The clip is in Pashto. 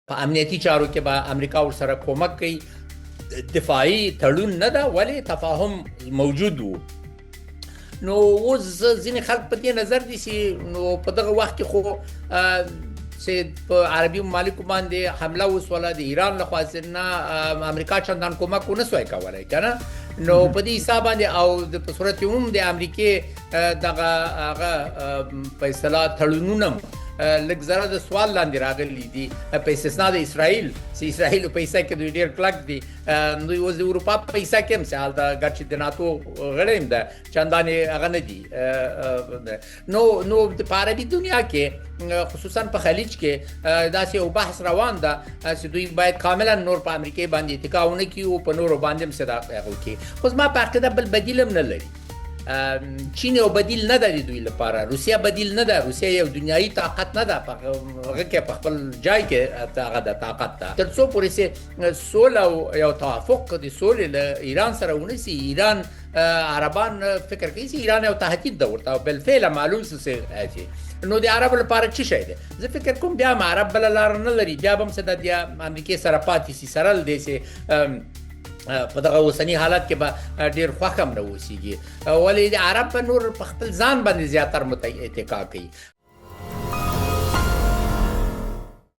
په امنیتي چارو کې به امریکا ورسره کومک کوي. دفاعي تړون نه ده ولې تفاهم موجود وو. نو اوس ځینې خلک په دې نظر دي چې نو په دغه وخت کې خو چې په عربي ممالکو باندې حمله وسوله د ایران لخوا نه امریکا چندان کومک ونه سوی کولای کنه. نو په دې حساب باندې او په صورت عموم د امریکای دغه هغه په اصطلاح تړونونه لږ زره د سوال لاندې راغلي دي په استثنا د اسرائیل چې اسرائیل پیسې کې دوی ډېر کلک دي. نو اوس د اروپا پیسې کې هم سال دا ګرچې د ناتو غړي هم ده چندانې هغه نه دي. نو د عربي دنیا کې خصوصا په خلیج کې داسې یو بحث روان ده چې دوی باید کاملا نور په امریکا باندې اتکا ونه کړي او په نورو باندې هم صدا کوي. خو زما په عقیده بل بدیل هم نه لري. چین یو بدیل نه ده دوی لپاره، روسیا بدیل نه ده. روسیا یو دنیایي طاقت نه ده، هغه کې په خپل ځای کې هغه د طاقت ده. تر څو پورې چې سوله او یو توافق د سولې له ایران سره ونیسي، ایران عربان فکر کوي چې ایران یو تهدید ده ورته، بالفعل معلوم څه نو د عرب لپاره څه شي ده. زه فکر کوم بیا عرب بل لار نه لري، بیا هم څه د امریکای سره پاتې سي سره دې سي په دغه اوسنی حالت کې به ډیر خوښ هم نه اوسېږي. ولې د عرب په نور په خپل ځان باندې زیاتره اتکا کوي.